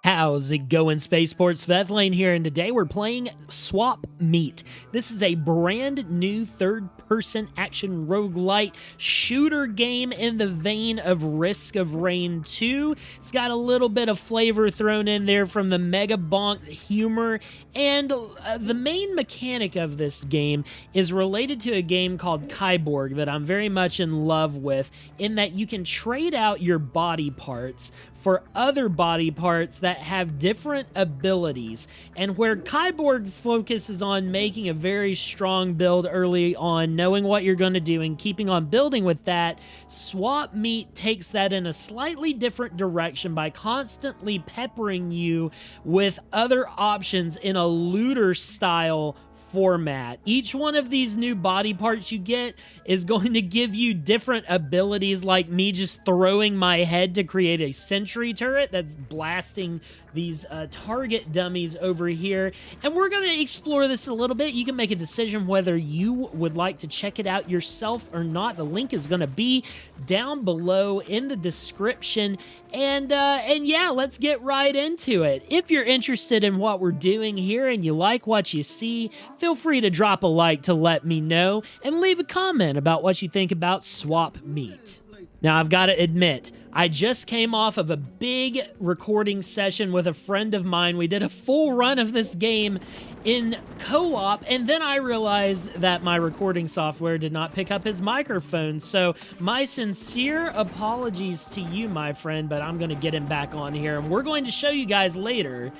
How's it going, Spaceports? Vethlane here, and today we're playing SWAPMEAT. This is a brand new third-person action roguelite shooter game in the vein of Risk of Rain 2. It's got a little bit of flavor thrown in there from the Mega Bonk humor, and the main mechanic of this game is related to a game called Kyborg that I'm very much in love with, in that you can trade out your body parts for other body parts that have different abilities. And where Kyborg focuses on making a very strong build early on, knowing what you're going to do and keeping on building with that, SWAPMEAT takes that in a slightly different direction by constantly peppering you with other options in a looter style format. Each one of these new body parts you get is going to give you different abilities, like me just throwing my head to create a sentry turret that's blasting these target dummies over here. And we're going to explore this a little bit. You can make a decision whether you would like to check it out yourself or not. The link is going to be down below in the description. And yeah, let's get right into it. If you're interested in what we're doing here and you like what you see, feel free to drop a like to let me know, and leave a comment about what you think about SWAPMEAT. Now, I've got to admit, I just came off of a big recording session with a friend of mine. We did a full run of this game in co-op, and then I realized that my recording software did not pick up his microphone. So my sincere apologies to you, my friend, but I'm going to get him back on here, and we're going to show you guys later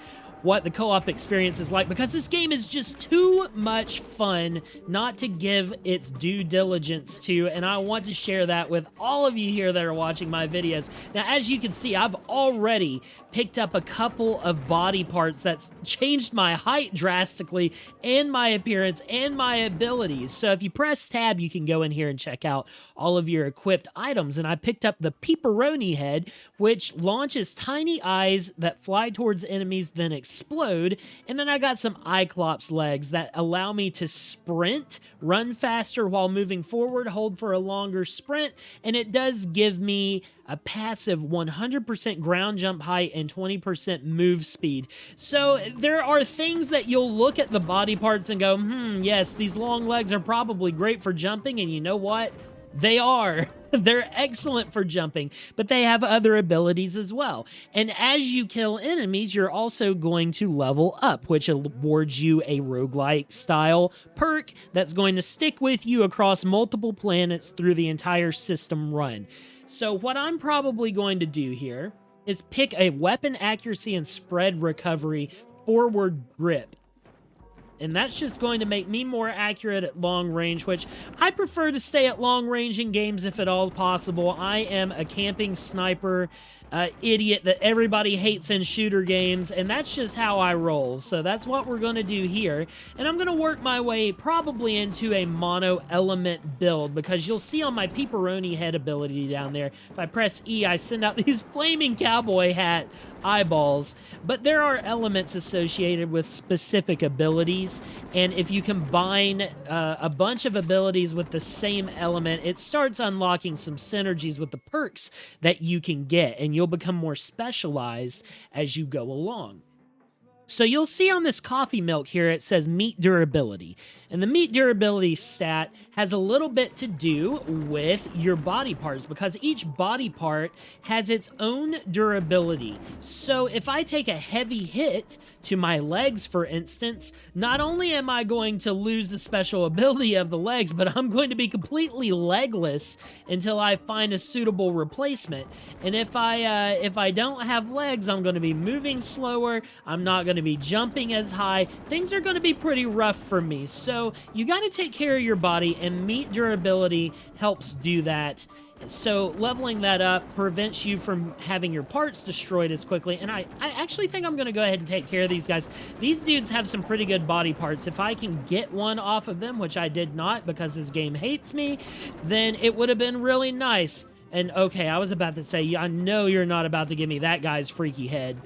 what the co-op experience is like, because this game is just too much fun not to give its due diligence to, and I want to share that with all of you here that are watching my videos. Now, as you can see, I've already picked up a couple of body parts that's changed my height drastically, and my appearance, and my abilities. So if you press tab, you can go in here and check out all of your equipped items, and I picked up the pepperoni head, which launches tiny eyes that fly towards enemies, then explode. And then I got some Cyclops legs that allow me to sprint, run faster while moving forward, hold for a longer sprint, and it does give me a passive 100% ground jump height and 20% move speed. So there are things that you'll look at the body parts and go, yes, these long legs are probably great for jumping, and you know what? They are. They're excellent for jumping, but they have other abilities as well. And as you kill enemies, you're also going to level up, which awards you a roguelike style perk that's going to stick with you across multiple planets through the entire system run. So what I'm probably going to do here is pick a weapon accuracy and spread recovery forward grip. And that's just going to make me more accurate at long range, which I prefer to stay at long range in games if at all possible. I am a camping sniper idiot that everybody hates in shooter games, and that's just how I roll. So that's what we're going to do here. And I'm going to work my way probably into a mono element build, because you'll see on my pepperoni head ability down there, if I press E, I send out these flaming cowboy hat eyeballs. But there are elements associated with specific abilities, and if you combine a bunch of abilities with the same element, it starts unlocking some synergies with the perks that you can get, and you'll become more specialized as you go along. So you'll see on this coffee milk here, it says meat durability. And the meat durability stat has a little bit to do with your body parts, because each body part has its own durability. So if I take a heavy hit to my legs, for instance, not only am I going to lose the special ability of the legs, but I'm going to be completely legless until I find a suitable replacement. And if I don't have legs, I'm going to be moving slower. I'm not going to be jumping as high. Things are going to be pretty rough for me. So you got to take care of your body, and meat durability helps do that. So leveling that up prevents you from having your parts destroyed as quickly. And I actually think I'm going to go ahead and take care of these guys. These dudes have some pretty good body parts. If I can get one off of them, which I did not because this game hates me, then it would have been really nice. And okay, I was about to say, I know you're not about to give me that guy's freaky head.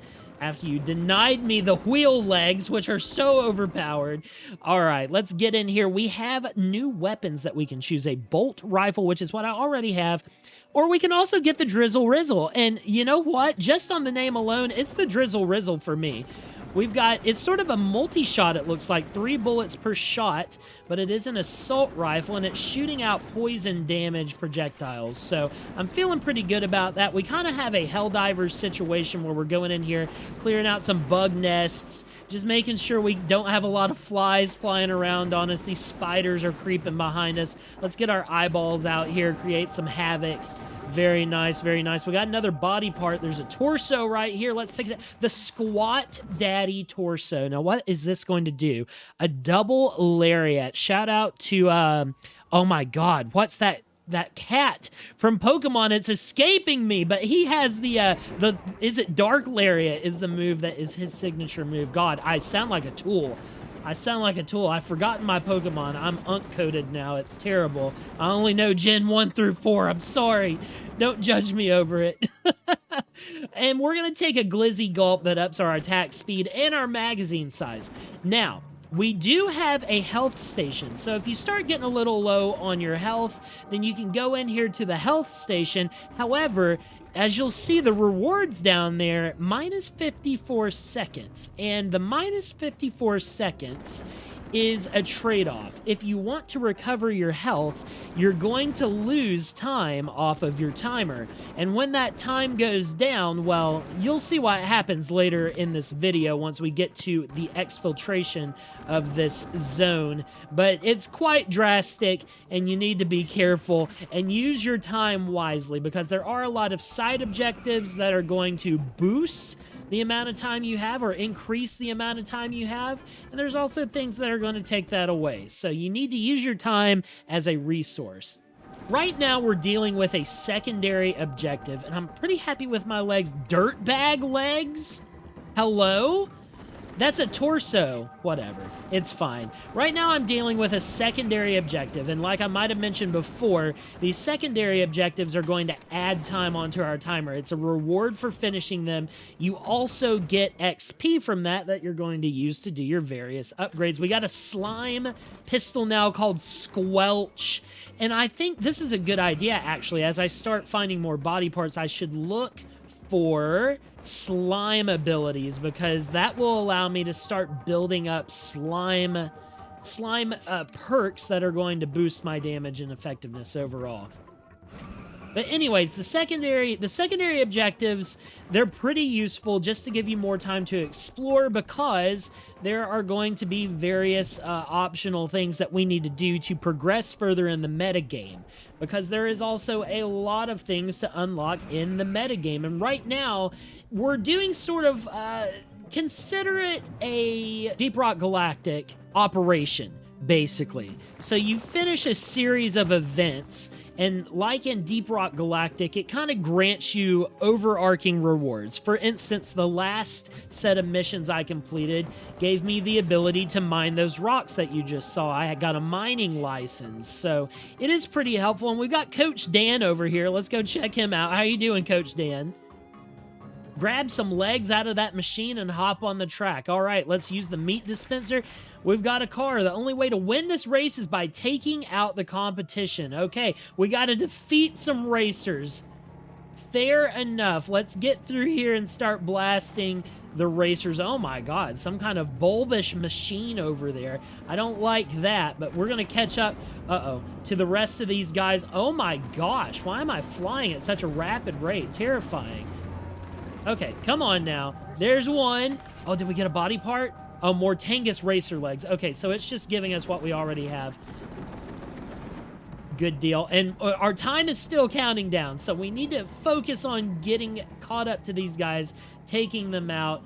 after you denied me the wheel legs, which are so overpowered. All right, let's get in here. We have new weapons that we can choose. A bolt rifle, which is what I already have, or we can also get the Drizzle Rizzle. And you know what? Just on the name alone, it's the Drizzle Rizzle for me. We've got, it's sort of a multi-shot, it looks like, 3 bullets per shot, but it is an assault rifle, and it's shooting out poison damage projectiles, so I'm feeling pretty good about that. We kind of have a Helldivers situation where we're going in here, clearing out some bug nests, just making sure we don't have a lot of flies flying around on us. These spiders are creeping behind us. Let's get our eyeballs out here, create some havoc. Very nice, very nice. We got another body part. There's a torso right here. Let's pick it up. The Squat Daddy torso. Now, what is this going to do? A double lariat. Shout out to, oh my God, what's that cat from Pokemon? It's escaping me, but he has the is it Dark Lariat is the move that is his signature move. God, I sound like a tool. I sound like a tool. I've forgotten my Pokemon. I'm Unk-coded now. It's terrible. I only know Gen 1 through 4. I'm sorry. Don't judge me over it. And we're going to take a Glizzy Gulp that ups our attack speed and our magazine size. Now, we do have a health station, so if you start getting a little low on your health, then you can go in here to the health station. However, as you'll see, the rewards down there, minus 54 seconds, and the minus 54 seconds is a trade-off. If you want to recover your health, you're going to lose time off of your timer. And when that time goes down, well, you'll see what happens later in this video once we get to the exfiltration of this zone. But it's quite drastic, and you need to be careful and use your time wisely, because there are a lot of side objectives that are going to boost the amount of time you have or increase the amount of time you have, and there's also things that are going to take that away. So you need to use your time as a resource. Right now, we're dealing with a secondary objective, and I'm pretty happy with my legs. Dirtbag legs? Hello? That's a torso. Whatever. It's fine. Right now, I'm dealing with a secondary objective, and like I might have mentioned before, these secondary objectives are going to add time onto our timer. It's a reward for finishing them. You also get XP from that you're going to use to do your various upgrades. We got a slime pistol now called Squelch, and I think this is a good idea, actually. As I start finding more body parts, I should look for slime abilities, because that will allow me to start building up slime perks that are going to boost my damage and effectiveness overall. But anyways, the secondary objectives, they're pretty useful just to give you more time to explore, because there are going to be various optional things that we need to do to progress further in the metagame, because there is also a lot of things to unlock in the metagame. And right now, we're doing sort of, consider it a Deep Rock Galactic operation, basically. So you finish a series of events, and like in Deep Rock Galactic, it kind of grants you overarching rewards. For instance, the last set of missions I completed gave me the ability to mine those rocks that you just saw. I got a mining license, so it is pretty helpful. And we've got Coach Dan over here. Let's go check him out. How you doing, Coach Dan? Grab some legs out of that machine and hop on the track. All right, let's use the meat dispenser. We've got a car. The only way to win this race is by taking out the competition. Okay, we got to defeat some racers. Fair enough. Let's get through here and start blasting the racers. Oh my God, some kind of bulbish machine over there. I don't like that, but we're going to catch up, to the rest of these guys. Oh my gosh, why am I flying at such a rapid rate? Terrifying. Okay, come on now. There's one. Oh, did we get a body part? Oh, Mortangus racer legs. Okay, so it's just giving us what we already have. Good deal. And our time is still counting down, so we need to focus on getting caught up to these guys, taking them out.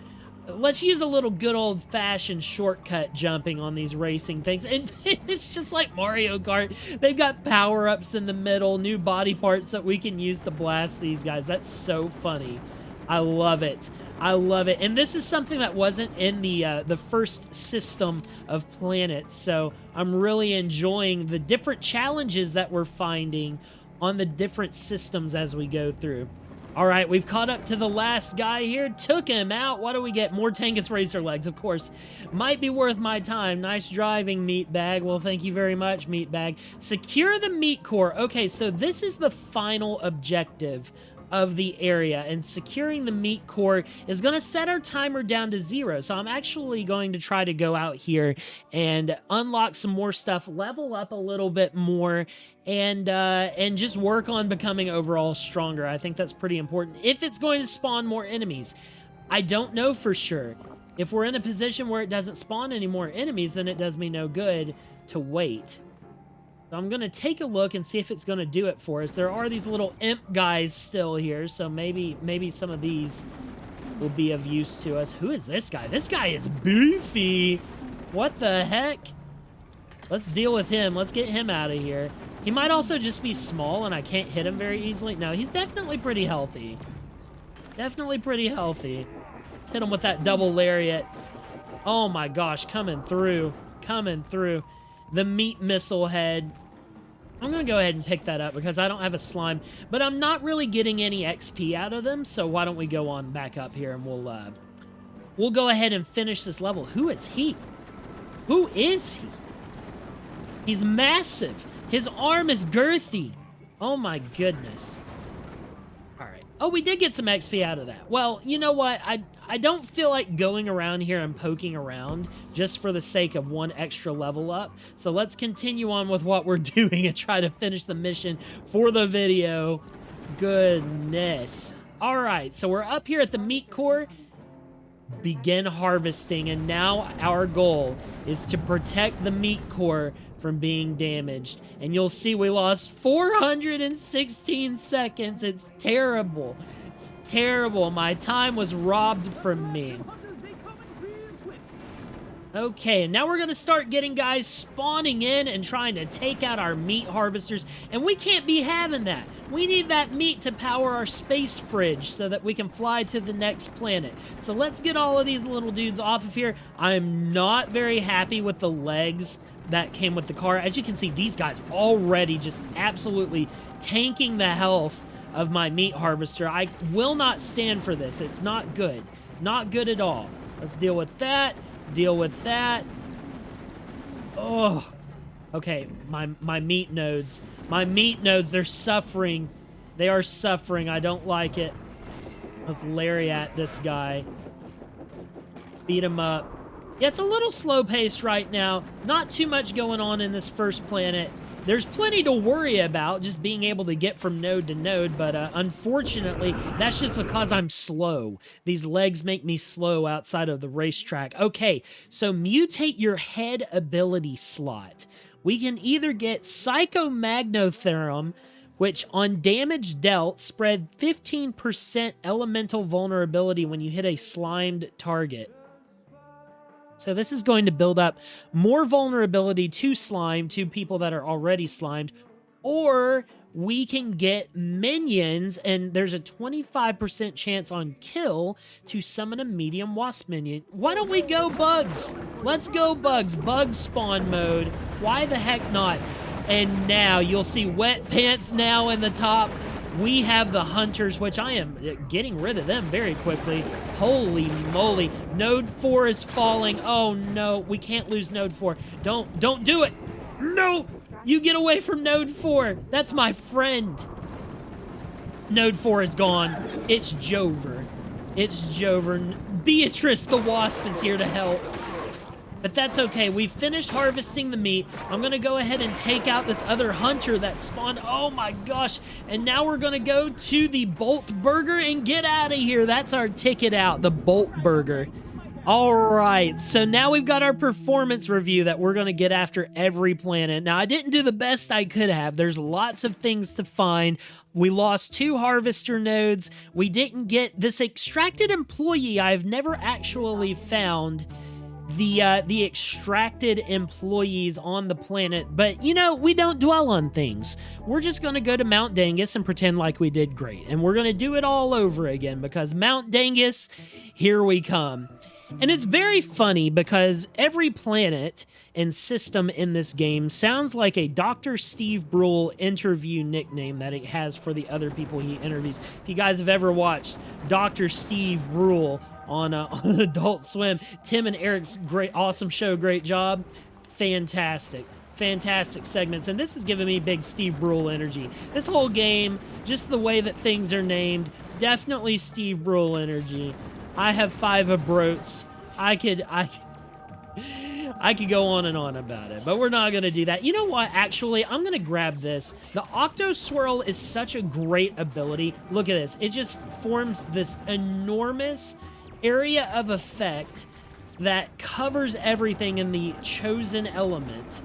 Let's use a little good old-fashioned shortcut jumping on these racing things. And it's just like Mario Kart. They've got power-ups in the middle, new body parts that we can use to blast these guys. That's so funny. I love it. I love it. And this is something that wasn't in the first system of planets, so I'm really enjoying the different challenges that we're finding on the different systems as we go through. All right, we've caught up to the last guy here. Took him out. What do we get? More Tangus Racer legs, of course. Might be worth my time. Nice driving, Meatbag. Well, thank you very much, Meatbag. Secure the meat core. Okay, so this is the final objective of the area, and securing the meat core is going to set our timer down to 0. So I'm actually going to try to go out here and unlock some more stuff, level up a little bit more, and just work on becoming overall stronger. I think that's pretty important if it's going to spawn more enemies. I don't know for sure. If we're in a position where it doesn't spawn any more enemies, then it does me no good to wait. So I'm going to take a look and see if it's going to do it for us. There are these little imp guys still here, so maybe some of these will be of use to us. Who is this guy? This guy is beefy. What the heck? Let's deal with him. Let's get him out of here. He might also just be small and I can't hit him very easily. No, he's definitely pretty healthy. Definitely pretty healthy. Let's hit him with that double lariat. Oh my gosh, coming through. Coming through. The meat missile head. I'm going to go ahead and pick that up because I don't have a slime, but I'm not really getting any XP out of them, so why don't we go on back up here and we'll go ahead and finish this level. Who is he? Who is he? He's massive. His arm is girthy. Oh my goodness. All right. Oh, we did get some XP out of that. Well, you know what? I don't feel like going around here and poking around just for the sake of one extra level up. So let's continue on with what we're doing and try to finish the mission for the video. Goodness. All right, so we're up here at the meat core. Begin harvesting, and now our goal is to protect the meat core from being damaged. And you'll see we lost 416 seconds. It's terrible. It's terrible. My time was robbed from me. Okay, and now we're going to start getting guys spawning in and trying to take out our meat harvesters. And we can't be having that. We need that meat to power our space fridge so that we can fly to the next planet. So let's get all of these little dudes off of here. I'm not very happy with the legs that came with the car. As you can see, these guys already just absolutely tanking the health of my meat harvester. I will not stand for this. It's not good. Not good at all. Let's deal with that. Deal with that. Oh. Okay, my meat nodes. My meat nodes, they're suffering. They are suffering. I don't like it. Let's lariat this guy. Beat him up. Yeah, it's a little slow-paced right now. Not too much going on in this first planet. There's plenty to worry about, just being able to get from node to node, but unfortunately, that's just because I'm slow. These legs make me slow outside of the racetrack. Okay, so mutate your head ability slot. We can either get Psychomagnotherm, which on damage dealt, spread 15% elemental vulnerability when you hit a slimed target. So this is going to build up more vulnerability to slime, to people that are already slimed. Or we can get minions, and there's a 25% chance on kill to summon a medium wasp minion. Why don't we go bugs? Let's go bugs. Bug spawn mode. Why the heck not? And now you'll see wet pants now in the top. We have the hunters, which I am getting rid of them very quickly. Holy moly. Node 4 is falling. Oh no, we can't lose Node 4. Don't do it. No, you get away from Node 4. That's my friend. Node 4 is gone. It's Jover. It's Jover. Beatrice the Wasp is here to help. But that's okay. We finished harvesting the meat. I'm going to go ahead and take out this other hunter that spawned. Oh my gosh. And now we're going to go to the Bolt Burger and get out of here. That's our ticket out, the Bolt Burger. All right. So now we've got our performance review that we're going to get after every planet. Now, I didn't do the best I could have. There's lots of things to find. We lost 2 harvester nodes. We didn't get this extracted employee. I've never actually found the extracted employees on the planet, but you know, we don't dwell on things. We're just going to go to Mount Dangus and pretend like we did great, and we're going to do it all over again because Mount Dangus, here we come. And it's very funny because every planet and system in this game sounds like a Dr. Steve Brule interview nickname that it has for the other people he interviews. If you guys have ever watched Dr. Steve Brule on Adult Swim, Tim and Eric's awesome show, great job. Fantastic segments, and this is giving me big Steve Brule energy. This whole game, just the way that things are named, definitely Steve Brule energy. I have 5 abrotes. I could go on and on about it, but we're not going to do that. You know what? Actually, I'm going to grab this. The Octo Swirl is such a great ability. Look at this. It just forms this enormous area of effect that covers everything in the chosen element.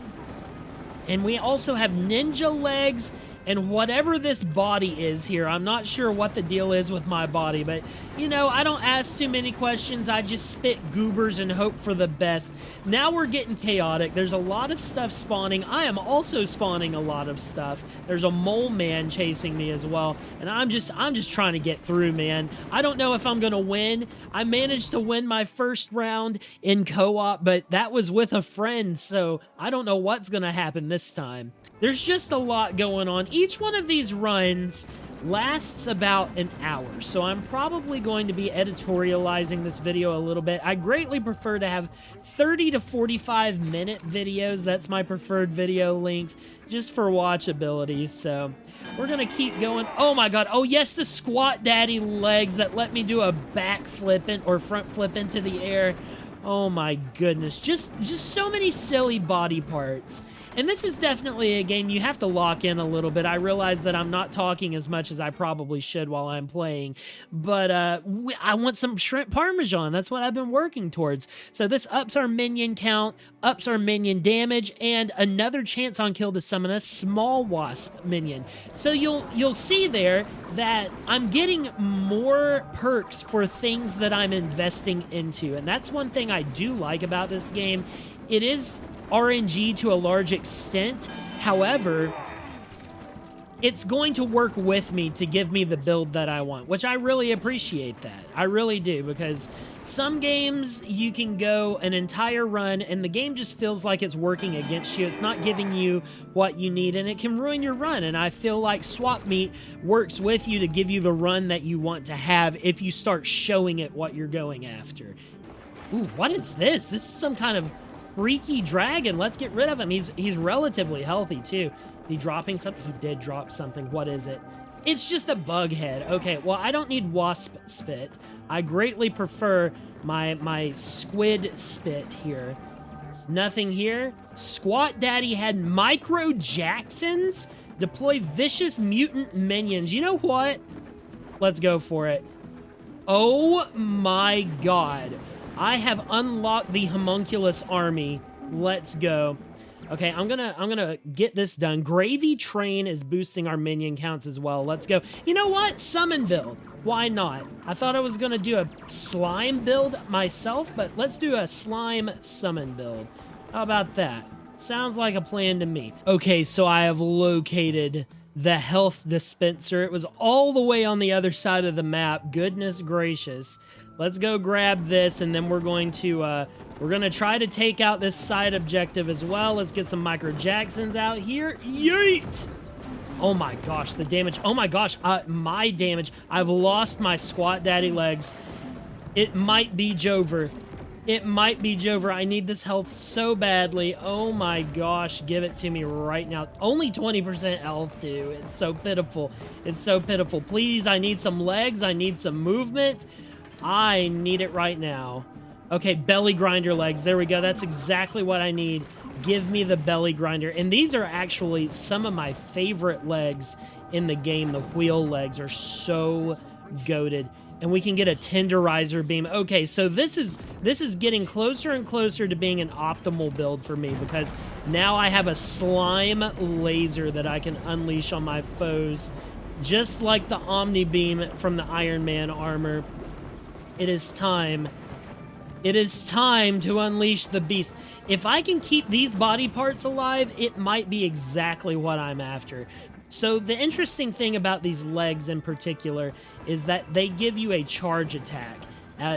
And we also have ninja legs and whatever this body is here. I'm not sure what the deal is with my body, but, you know, I don't ask too many questions. I just spit goobers and hope for the best. Now we're getting chaotic. There's a lot of stuff spawning. I am also spawning a lot of stuff. There's a mole man chasing me as well, and I'm just trying to get through, man. I don't know if I'm gonna win. I managed to win my first round in co-op, but that was with a friend, so I don't know what's gonna happen this time. There's just a lot going on. Each one of these runs lasts about an hour, so I'm probably going to be editorializing this video a little bit. I greatly prefer to have 30 to 45 minute videos. That's my preferred video length, just for watchability. So we're gonna keep going. Oh my god. Oh yes, the squat daddy legs that let me do a back flip or front flip into the air. Oh my goodness, just so many silly body parts. And this is definitely a game you have to lock in a little bit. I realize that I'm not talking as much as I probably should while I'm playing, but I want some shrimp parmesan. That's what I've been working towards. So this ups our minion count, ups our minion damage, and another chance on kill to summon a small wasp minion. So you'll see there that I'm getting more perks for things that I'm investing into, and that's one thing I do like about this game. It is RNG to a large extent. However, it's going to work with me to give me the build that I want, which I really appreciate that. I really do, because some games you can go an entire run and the game just feels like it's working against you. It's not giving you what you need, and it can ruin your run. And I feel like SWAPMEAT works with you to give you the run that you want to have if you start showing it what you're going after. Ooh, what is this? This is some kind of freaky dragon. Let's get rid of him. He's relatively healthy too. Is he dropping something? He did drop something. What is it? It's just a bug head. Okay, well, I don't need wasp spit. I greatly prefer my squid spit here. Nothing here. Squat Daddy had micro Jacksons. Deploy vicious mutant minions. You know what? Let's go for it. Oh my god. I have unlocked the homunculus army. Let's go. Okay, I'm gonna get this done. Gravy Train is boosting our minion counts as well. Let's go. You know what? Summon build. Why not? I thought I was gonna do a slime build myself, but let's do a slime summon build. How about that? Sounds like a plan to me. Okay, so I have located the health dispenser. It was all the way on the other side of the map. Goodness gracious. Let's go grab this, and then we're going to try to take out this side objective as well. Let's get some micro Jacksons out here. Yeet! Oh my gosh, the damage. Oh my gosh, my damage. I've lost my squat daddy legs. It might be Jover. It might be Jover. I need this health so badly. Oh my gosh, give it to me right now. Only 20% health, too. It's so pitiful. It's so pitiful. Please, I need some legs. I need some movement. I need it right now. Okay, belly grinder legs. There we go. That's exactly what I need. Give me the belly grinder. And these are actually some of my favorite legs in the game. The wheel legs are so goated. And we can get a tenderizer beam. Okay, so this is getting closer and closer to being an optimal build for me, because now I have a slime laser that I can unleash on my foes, just like the Omni Beam from the Iron Man armor. It is time. It is time to unleash the beast. If I can keep these body parts alive, it might be exactly what I'm after. So the interesting thing about these legs in particular is that they give you a charge attack.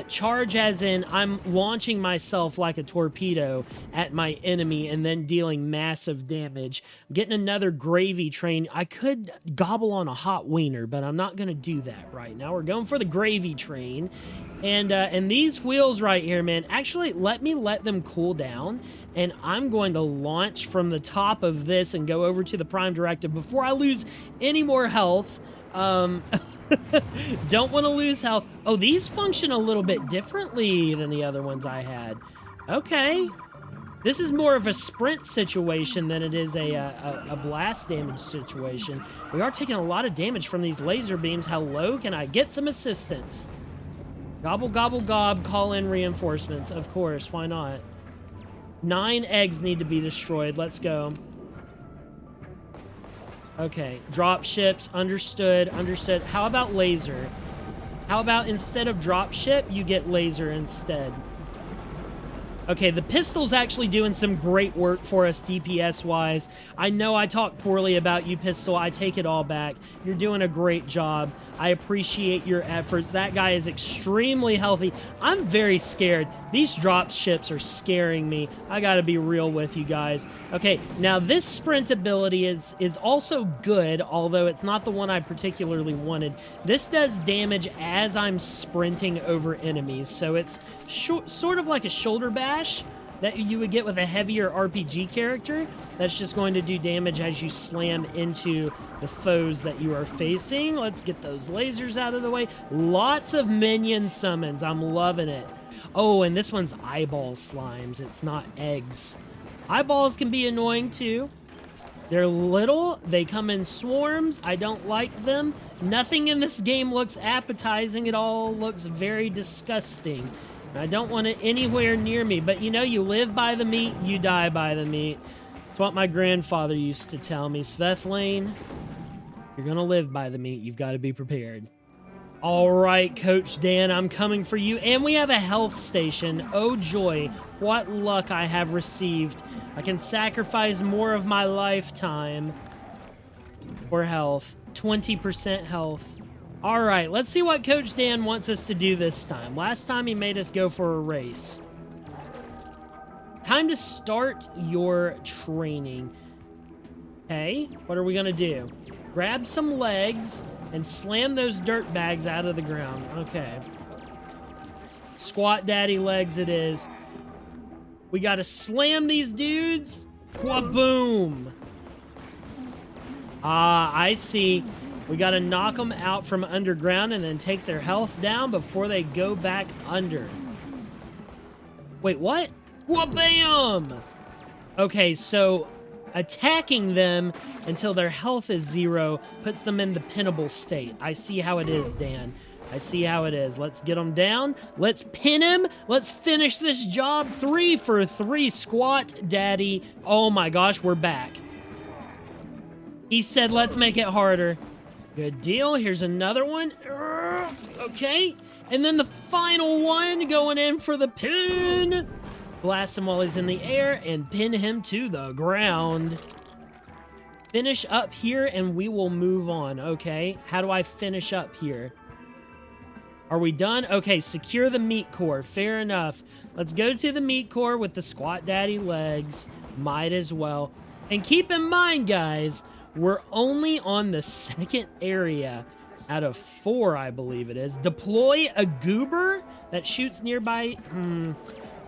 Charge as in I'm launching myself like a torpedo at my enemy and then dealing massive damage. I'm getting another gravy train. I could gobble on a hot wiener, but I'm not going to do that right now. We're going for the gravy train. And these wheels right here, man, actually let them cool down. And I'm going to launch from the top of this and go over to the prime directive before I lose any more health. Don't want to lose health. Oh, these function a little bit differently than the other ones I had. Okay. This is more of a sprint situation than it is a blast damage situation. We are taking a lot of damage from these laser beams. Hello, can I get some assistance? Gobble, gobble, gob, call in reinforcements. Of course, why not? 9 eggs need to be destroyed. Let's go. Okay, drop ships, understood. How about laser? How about instead of drop ship, you get laser instead? Okay, the pistol's actually doing some great work for us DPS-wise. I know I talk poorly about you, pistol. I take it all back. You're doing a great job. I appreciate your efforts. That guy is extremely healthy. I'm very scared. These drop ships are scaring me. I gotta be real with you guys. Okay, now this sprint ability is also good, although it's not the one I particularly wanted. This does damage as I'm sprinting over enemies, so it's sort of like a shoulder bash that you would get with a heavier RPG character. That's just going to do damage as you slam into the foes that you are facing. Let's get those lasers out of the way. Lots of minion summons. I'm loving it. Oh, and this one's eyeball slimes. It's not eggs. Eyeballs can be annoying too. They're little. They come in swarms. I don't like them. Nothing in this game looks appetizing. It all looks very disgusting. I don't want it anywhere near me, but you know, you live by the meat, you die by the meat. It's what my grandfather used to tell me. Svethlane, you're gonna live by the meat. You've got to be prepared. All right, Coach Dan, I'm coming for you. And we have a health station. Oh, joy. What luck I have received. I can sacrifice more of my lifetime for health. 20% health. All right, let's see what Coach Dan wants us to do this time. Last time he made us go for a race. Time to start your training. Okay, what are we gonna do? Grab some legs and slam those dirt bags out of the ground. Okay. Squat daddy legs it is. We gotta slam these dudes. Wha-boom. Ah, I see. We gotta knock them out from underground and then take their health down before they go back under. Wait, what? Wha-bam! Okay, so attacking them until their health is 0 puts them in the pinnable state. I see how it is, Dan. I see how it is. Let's get them down. Let's pin him. Let's finish this job. 3 for 3. Squat daddy. Oh my gosh, we're back. He said, let's make it harder. Good deal. Here's another one. Okay. And then the final one going in for the pin. Blast him while he's in the air and pin him to the ground. Finish up here and we will move on. Okay. How do I finish up here? Are we done? Okay. Secure the meat core. Fair enough. Let's go to the meat core with the squat daddy legs. Might as well. And keep in mind, guys, we're only on the 2nd area out of 4, I believe it is. Deploy a goober that shoots nearby.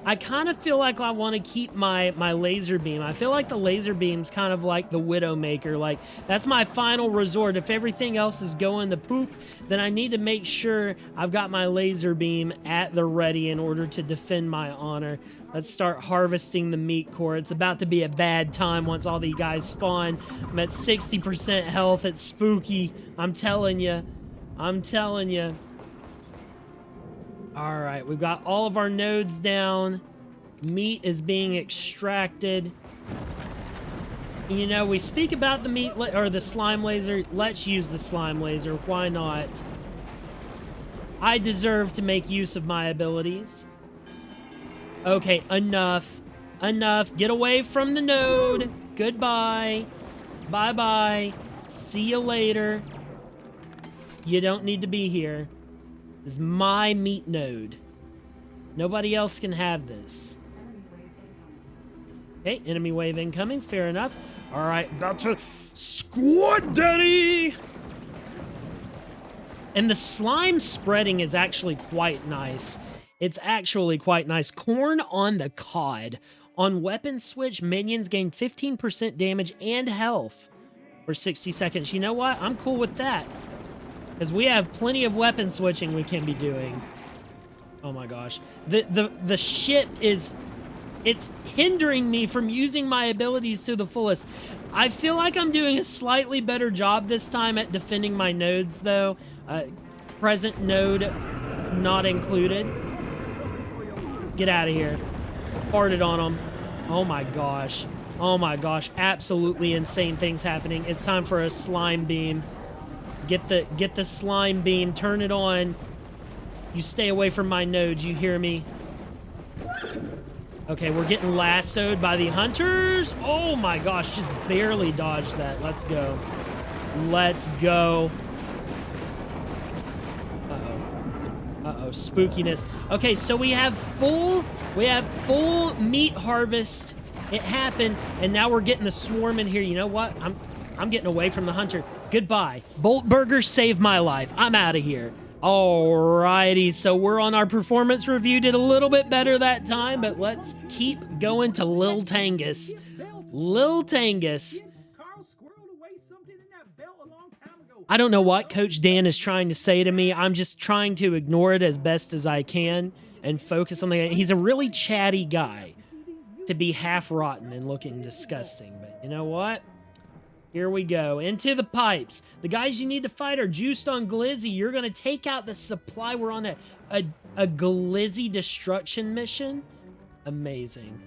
I kind of feel like I want to keep my laser beam. I feel like the laser beam's kind of like the Widowmaker. Like, that's my final resort. If everything else is going to poop, then I need to make sure I've got my laser beam at the ready in order to defend my honor. Let's start harvesting the meat core. It's about to be a bad time once all these guys spawn. I'm at 60% health. It's spooky. I'm telling you. I'm telling you. All right, we've got all of our nodes down. Meat is being extracted. You know, we speak about the meat or the slime laser. Let's use the slime laser. Why not? I deserve to make use of my abilities. Okay, enough. Enough. Get away from the node. Goodbye. Bye-bye. See you later. You don't need to be here. This is my meat node. Nobody else can have this. Okay, enemy wave incoming. Fair enough. All right, about to squad daddy. And the slime spreading is actually quite nice. It's actually quite nice. Corn on the cod. On weapon switch, minions gain 15% damage and health for 60 seconds. You know what? I'm cool with that. Because we have plenty of weapon switching we can be doing. Oh my gosh. The ship is... It's hindering me from using my abilities to the fullest. I feel like I'm doing a slightly better job this time at defending my nodes, though. Present node not included. Get out of here. Farted on them. Oh my gosh. Oh my gosh. Absolutely insane things happening. It's time for a slime beam. Get the slime beam. Turn it on. You stay away from my nodes. You hear me? Okay, we're getting lassoed by the hunters. Oh my gosh, just barely dodged that. Let's go. Let's go. Uh-oh, spookiness. Okay, so we have full meat harvest. It happened, and now we're getting the swarm in here. You know what? I'm getting away from the hunter. Goodbye. Bolt Burger saved my life. I'm out of here. Alrighty, so we're on our performance review. Did a little bit better that time, but let's keep going to Lil Tangus. Lil Tangus. I don't know what Coach Dan is trying to say to me. I'm just trying to ignore it as best as I can and focus on the game. He's a really chatty guy to be half rotten and looking disgusting, but you know what? Here we go. Into the pipes. The guys you need to fight are juiced on glizzy. You're going to take out the supply. We're on a glizzy destruction mission. Amazing.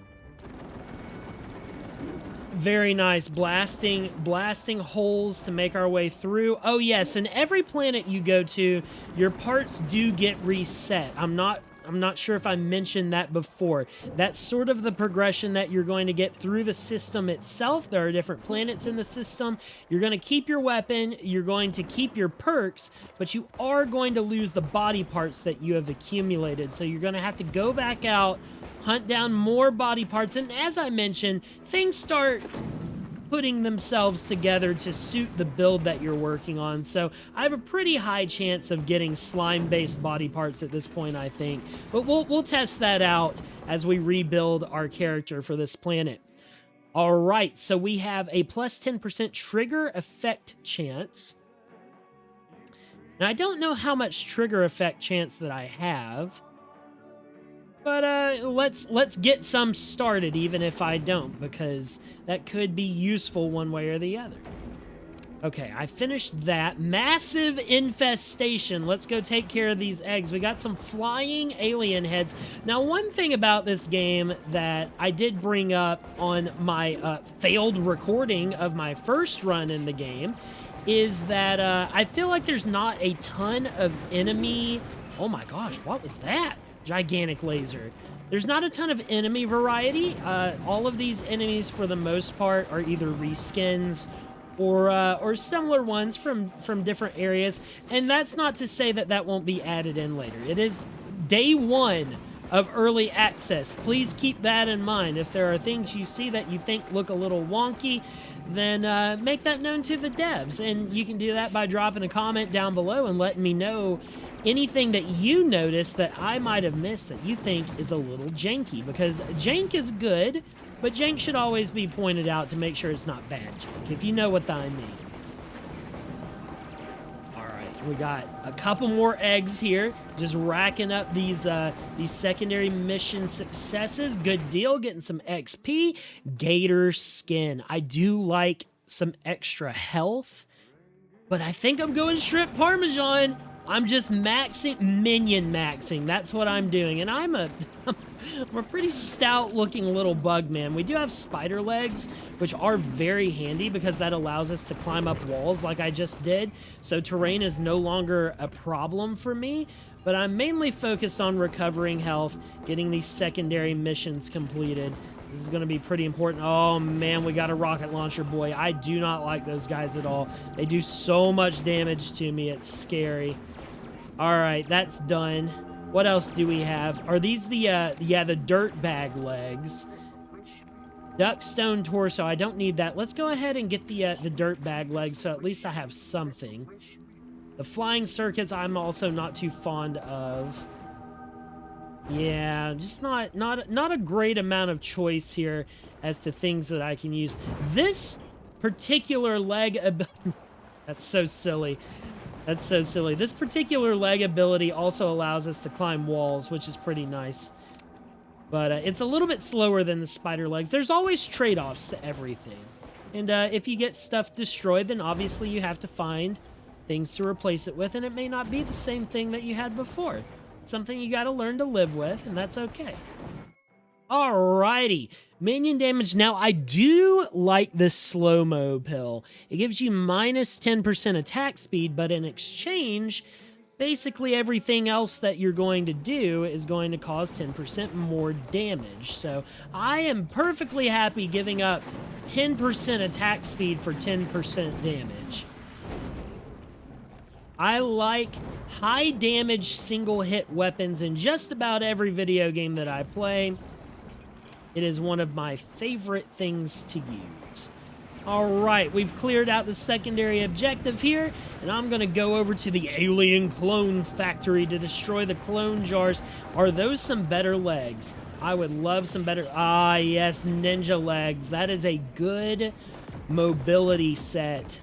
Very nice. Blasting holes to make our way through. Oh, yes. And every planet you go to, your parts do get reset. I'm not sure if I mentioned that before. That's sort of the progression that you're going to get through the system itself. There are different planets in the system. You're going to keep your weapon. You're going to keep your perks, but you are going to lose the body parts that you have accumulated. So you're going to have to go back out, hunt down more body parts. And as I mentioned, things start putting themselves together to suit the build that you're working on. So I have a pretty high chance of getting slime-based body parts at this point, I think. But we'll test that out as we rebuild our character for this planet. All right, so we have a plus 10% trigger effect chance. Now, I don't know how much trigger effect chance that I have. But let's get some started, even if I don't, because that could be useful one way or the other. Okay, I finished that. Massive infestation. Let's go take care of these eggs. We got some flying alien heads. Now, one thing about this game that I did bring up on my failed recording of my first run in the game is that I feel like there's not a ton of enemy... Oh my gosh, what was that? Gigantic laser. There's not a ton of enemy variety. All of these enemies, for the most part, are either reskins or similar ones from different areas. And that's not to say that that won't be added in later. It is day one of early access. Please keep that in mind. If there are things you see that you think look a little wonky, then make that known to the devs. And you can do that by dropping a comment down below and letting me know anything that you notice that I might have missed that you think is a little janky, because jank is good, but jank should always be pointed out to make sure it's not bad jank, if you know what I mean. All right, we got a couple more eggs here, just racking up these secondary mission successes. Good deal, getting some XP. Gator skin. I do like some extra health, but I think I'm going shrimp parmesan. I'm just minion maxing. That's what I'm doing. And I'm a pretty stout looking little bug man. We do have spider legs, which are very handy because that allows us to climb up walls like I just did. So terrain is no longer a problem for me, but I'm mainly focused on recovering health, getting these secondary missions completed. This is going to be pretty important. Oh, man, we got a rocket launcher, boy. I do not like those guys at all. They do so much damage to me. It's scary. All right, that's done. What else do we have? Are these the, yeah, the dirt bag legs? Duckstone torso, I don't need that. Let's go ahead and get the dirt bag legs, so at least I have something. The flying circuits, I'm also not too fond of. Yeah, just not a great amount of choice here as to things that I can use. This particular leg that's so silly. That's so silly. This particular leg ability also allows us to climb walls, which is pretty nice. But it's a little bit slower than the spider legs. There's always trade-offs to everything. And if you get stuff destroyed, then obviously you have to find things to replace it with, and it may not be the same thing that you had before. It's something you got to learn to live with, and that's okay. Alrighty, minion damage. Now, I do like this slow-mo pill. It gives you minus 10% attack speed, but in exchange, basically everything else that you're going to do is going to cause 10% more damage. So I am perfectly happy giving up 10% attack speed for 10% damage. I like high damage single hit weapons in just about every video game that I play. It is one of my favorite things to use. All right, we've cleared out the secondary objective here, and I'm going to go over to the alien clone factory to destroy the clone jars. Are those some better legs? I would love some better... Ah, yes, ninja legs. That is a good mobility set.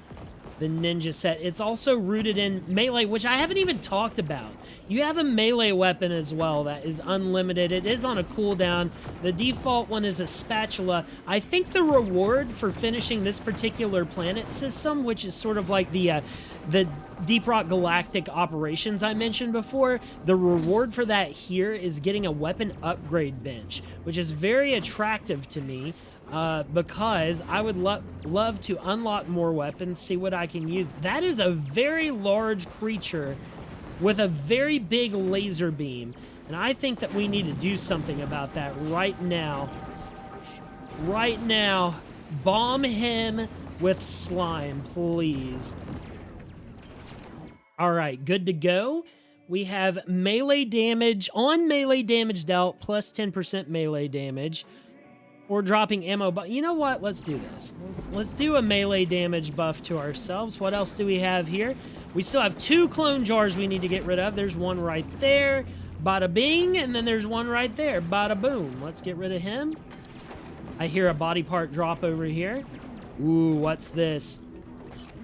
The ninja set. It's also rooted in melee, which I haven't even talked about. You have a melee weapon as well that is unlimited. It is on a cooldown. The default one is a spatula. I think the reward for finishing this particular planet system, which is sort of like the Deep Rock Galactic operations I mentioned before, the reward for that here is getting a weapon upgrade bench, which is very attractive to me. Because I would love to unlock more weapons, see what I can use. That is a very large creature with a very big laser beam, and I think that we need to do something about that right now. Right now. Bomb him with slime, please. All right, good to go. We have melee damage, on melee damage dealt, plus 10% melee damage. Or dropping ammo, but you know what? Let's do this. Let's do a melee damage buff to ourselves. What else do we have here? We still have 2 clone jars we need to get rid of. There's one right there. Bada bing, and then there's one right there. Bada boom. Let's get rid of him. I hear a body part drop over here. Ooh, what's this?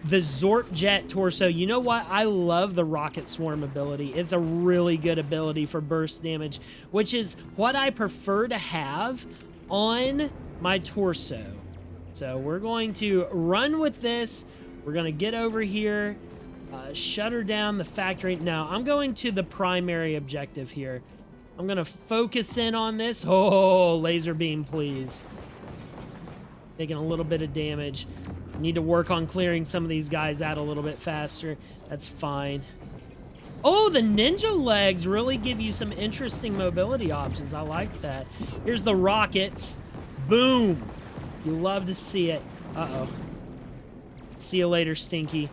The Zorp Jet torso. You know what? I love the Rocket Swarm ability. It's a really good ability for burst damage, which is what I prefer to have on my torso. So we're going to run with this. We're going to get over here, shutter down the factory. Now, I'm going to the primary objective here. I'm going to focus in on this. Oh, laser beam, please. Taking a little bit of damage. Need to work on clearing some of these guys out a little bit faster. That's fine. Oh, the ninja legs really give you some interesting mobility options. I like that. Here's the rockets. Boom. You love to see it. Uh-oh. See you later, Stinky.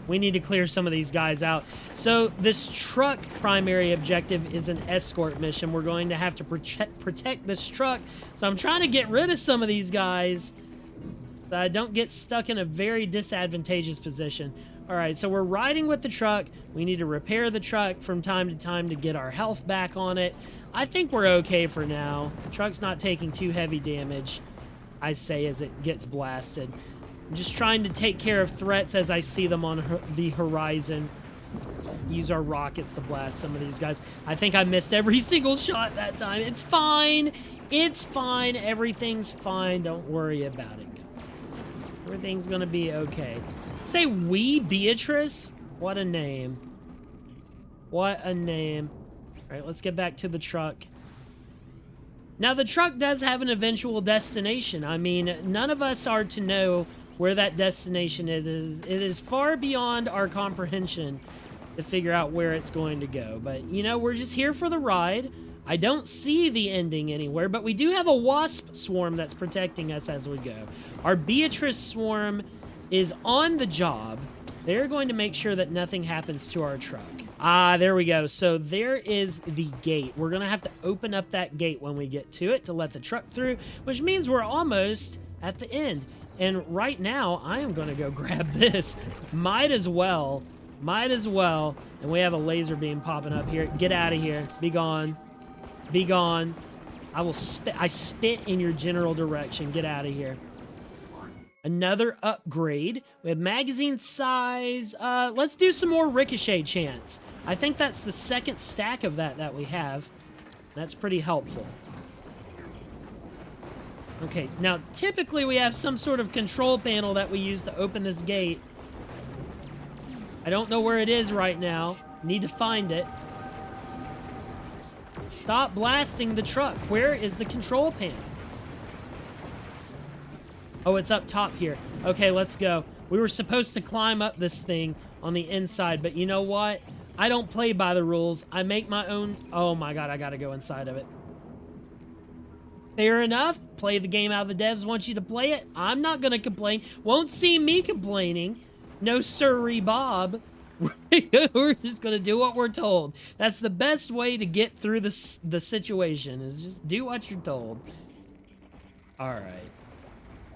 We need to clear some of these guys out. So this truck primary objective is an escort mission. We're going to have to protect this truck. So I'm trying to get rid of some of these guys so I don't get stuck in a very disadvantageous position. All right, so we're riding with the truck. We need to repair the truck from time to time to get our health back on it. I think we're okay for now. The truck's not taking too heavy damage, I say, as it gets blasted. I'm just trying to take care of threats as I see them on the horizon. Use our rockets to blast some of these guys. I think I missed every single shot that time. It's fine. It's fine. Everything's fine. Don't worry about it, guys. Everything's gonna be okay. Say wee Beatrice? What a name. What a name. All right, let's get back to the truck. Now, the truck does have an eventual destination. I mean, none of us are to know where that destination is. It is far beyond our comprehension to figure out where it's going to go. But, you know, we're just here for the ride. I don't see the ending anywhere, but we do have a wasp swarm that's protecting us as we go. Our Beatrice swarm is on the job. They're going to make sure that nothing happens to our truck. Ah, there we go. So there is the gate. We're going to have to open up that gate when we get to it to let the truck through, which means we're almost at the end. And right now, I am going to go grab this. Might as well. Might as well. And we have a laser beam popping up here. Get out of here. Be gone. Be gone. I will spit. I spit in your general direction. Get out of here. Another upgrade. We have magazine size. Let's do some more ricochet chance. I think that's the second stack of that we have. That's pretty helpful. Okay, now typically we have some sort of control panel that we use to open this gate. I don't know where it is right now. Need to find it. Stop blasting the truck. Where is the control panel? Oh, it's up top here. Okay, let's go. We were supposed to climb up this thing on the inside, but you know what? I don't play by the rules. I make my own... Oh my god, I gotta go inside of it. Fair enough. Play the game how the devs want you to play it. I'm not gonna complain. Won't see me complaining. No sirree, Bob. We're just gonna do what we're told. That's the best way to get through the situation, is just do what you're told. All right.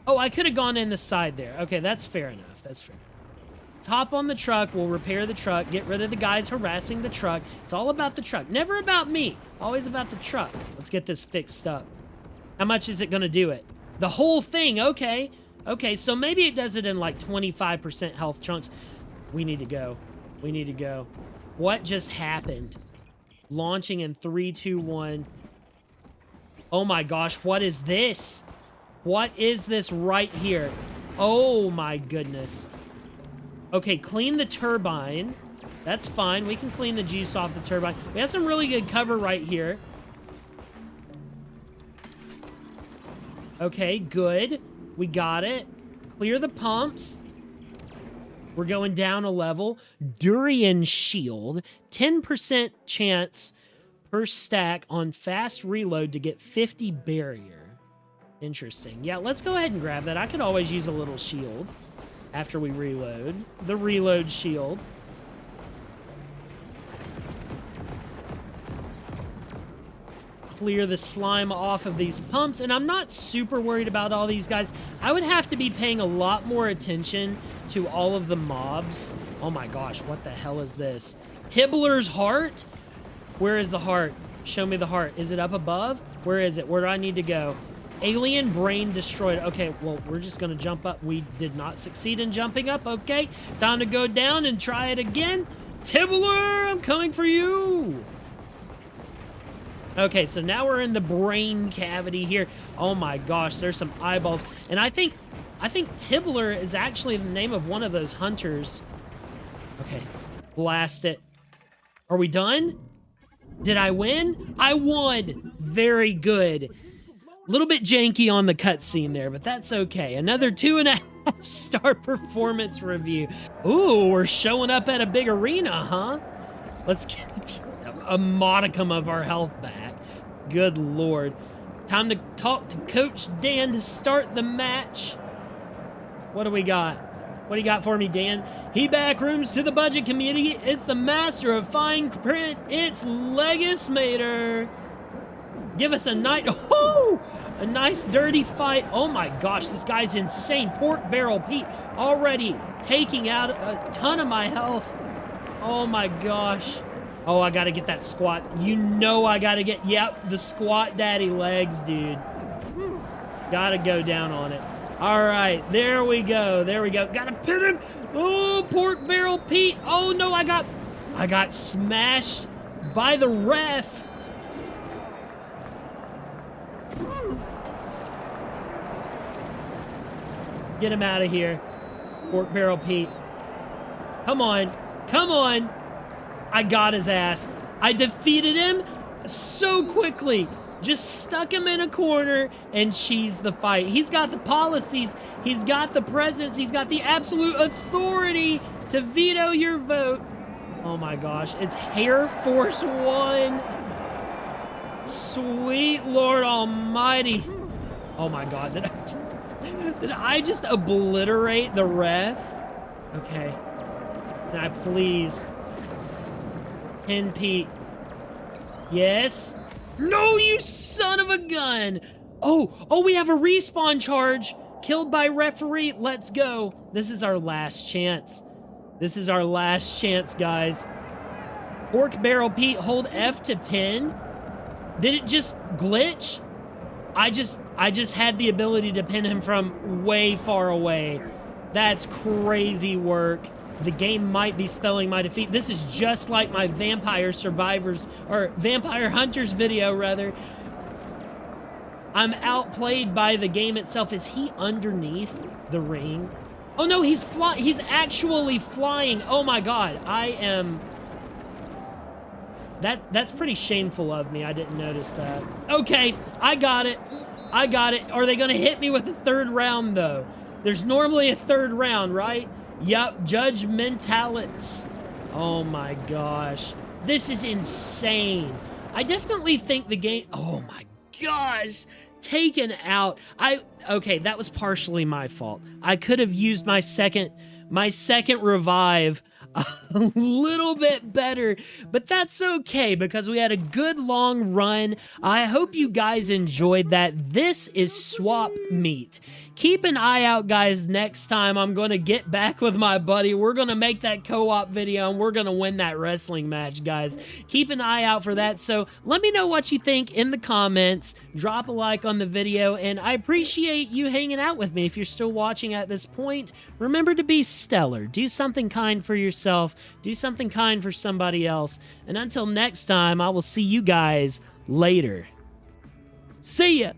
Oh, I could have gone in the side there. Okay, that's fair enough. That's fair. Top on the truck. We'll repair the truck. Get rid of the guys harassing the truck. It's all about the truck. Never about me. Always about the truck. Let's get this fixed up. How much is it going to do it? The whole thing. Okay. Okay, so maybe it does it in like 25% health chunks. We need to go. We need to go. What just happened? Launching in 3, 2, 1. Oh my gosh, what is this? What is this right here? Oh my goodness. Okay, clean the turbine. That's fine. We can clean the juice off the turbine. We have some really good cover right here. Okay, good. We got it. Clear the pumps. We're going down a level. Durian shield. 10% chance per stack on fast reload to get 50 barrier. Interesting. Yeah, let's go ahead and grab that. I could always use a little shield after we reload. The reload shield. Clear the slime off of these pumps, and I'm not super worried about all these guys. I would have to be paying a lot more attention to all of the mobs. Oh my gosh, what the hell is this? Tibbler's heart? Where is the heart? Show me the heart. Is it up above? Where is it? Where do I need to go? Alien brain destroyed. Okay, well, we're just gonna jump up. We did not succeed in jumping up. Okay, time to go down and try it again. Tibbler, I'm coming for you. Okay, so now we're in the brain cavity here. Oh my gosh, there's some eyeballs. And I think Tibbler is actually the name of one of those hunters. Okay, blast it. Are we done? Did I win? I won. Very good. A little bit janky on the cutscene there, but that's okay. Another 2.5-star performance review. Ooh, we're showing up at a big arena, huh? Let's get a modicum of our health back. Good Lord. Time to talk to Coach Dan to start the match. What do we got? What do you got for me, Dan? He back rooms to the budget committee. It's the master of fine print. It's Legismator. Give us a night. Oh, a nice dirty fight. Oh my gosh, this guy's insane. Pork Barrel Pete already taking out a ton of my health. Oh my gosh. Oh, I gotta get that squat. You know I gotta get, yep, the squat daddy legs, dude. Gotta go down on it. All right, there we go. There we go. Gotta pin him. Oh, Pork Barrel Pete. Oh no, I got smashed by the ref. Get him out of here. Pork Barrel Pete. Come on. Come on. I got his ass. I defeated him so quickly. Just stuck him in a corner and cheesed the fight. He's got the policies. He's got the presence. He's got the absolute authority to veto your vote. Oh my gosh. It's Hair Force 1. Sweet Lord Almighty. Oh my God. Did I just obliterate the ref? Okay. Can I please pin Pete. Yes. No, you son of a gun. Oh, we have a respawn charge. Killed by referee. Let's go. This is our last chance. This is our last chance, guys. Pork Barrel Pete, hold F to pin. Did it just glitch? I just had the ability to pin him from way far away. That's crazy work. The game might be spelling my defeat. This is just like my Vampire Survivors, or Vampire Hunters video, rather. I'm outplayed by the game itself. Is he underneath the ring? Oh no, he's actually flying. Oh my god, I am... That's pretty shameful of me. I didn't notice that. Okay, I got it. I got it. Are they gonna hit me with a third round though? There's normally a third round, right? Yup, judgmentalities. Oh my gosh. This is insane. I definitely think the game... Oh my gosh. Taken out. Okay, that was partially my fault. I could have used my second revive a little bit better, but that's okay because we had a good long run. I hope you guys enjoyed that. This is Swap Meat. Keep an eye out, guys. Next time I'm going to get back with my buddy. We're going to make that co-op video and we're going to win that wrestling match, guys. Keep an eye out for that. So let me know what you think in the comments. Drop a like on the video, and I appreciate you hanging out with me. If you're still watching at this point, remember to be stellar. Do something kind for yourself. Do something kind for somebody else. And until next time, I will see you guys later. See ya!